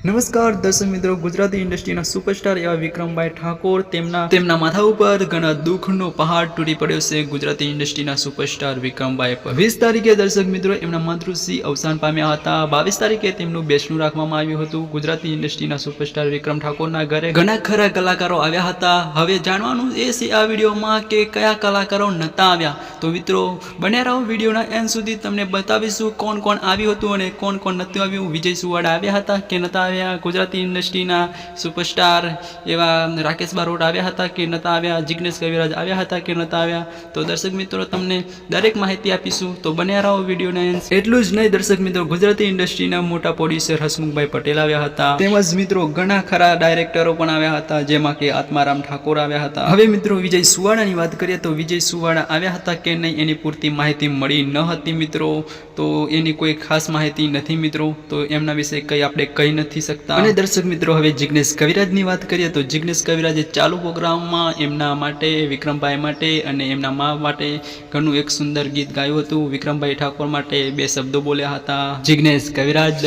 નમસ્કાર દર્શક મિત્રો, ગુજરાતી ઇન્ડસ્ટ્રીના સુપરસ્ટાર એવા વિક્રમભાઈ ઠાકોર તેમના માથા ઉપર ઘણા દુઃખનો પહાડ તૂટી પડ્યો છે. ગુજરાતી ઇન્ડસ્ટ્રીના સુપરસ્ટાર વિક્રમભાઈ પર 20 તારીખે દર્શક મિત્રો એમના માતૃશ્રી અવસાન પામ્યા હતા. 22 તારીખે તેમનું બેસણું રાખવામાં આવ્યું હતું. ગુજરાતી ઇન્ડસ્ટ્રીના સુપરસ્ટાર વિક્રમ ઠાકોરના ઘરે ઘણા ખરા કલાકારો આવ્યા હતા. હવે જાણવાનું એ છે આ વિડીયોમાં કે કયા કલાકારો નહોતા આવ્યા. તો મિત્રો બન્યા રહો વિડીયોના એન્ડ સુધી, તમને બતાવીશું કોણ કોણ આવ્યું હતું અને કોણ કોણ નહોતું આવ્યું. વિજય સુવાડા આવ્યા હતા કે નહોતા? ગુજરાતી ઇન્ડસ્ટ્રીના સુપરસ્ટાર એવા રાકેશ બારોટ આવ્યા હતા કે નહોતા આવ્યા? જિગ્નેશ કવિરાજ આવ્યા હતા કે નહોતા આવ્યા? તો દર્શક મિત્રો તમને દરેક માહિતી આપીશું, તો બન્યા રહો વિડીયોના એન્ડ. એટલું જ નહીં દર્શક મિત્રો, ગુજરાતી ઇન્ડસ્ટ્રીના મોટા પ્રોડ્યુસર હસમુખભાઈ પટેલ આવ્યા હતા. તેમજ મિત્રો ઘણા ખરા ડાયરેક્ટરો પણ આવ્યા હતા, જેમાં કે આત્મારામ ઠાકોર આવ્યા હતા. હવે મિત્રો વિજય સુવાડાની વાત કરીએ તો વિજય સુવાડા આવ્યા હતા કે નહીં એની પૂરતી માહિતી મળી ન હતી મિત્રો. તો એની કોઈ ખાસ માહિતી નથી મિત્રો, તો એમના વિશે કંઈ આપણે કહી નથી શકતા. અને દર્શક મિત્રો હવે જિગ્નેશ કવિરાજની વાત કરીએ તો જિગ્નેશ કવિરાજે ચાલુ પ્રોગ્રામમાં એમના માટે, વિક્રમભાઈ માટે અને એમના મા માટે ઘણું એક સુંદર ગીત ગાયું હતું. વિક્રમભાઈ ઠાકોર માટે 2 શબ્દો બોલ્યા હતા જિગ્નેશ કવિરાજ.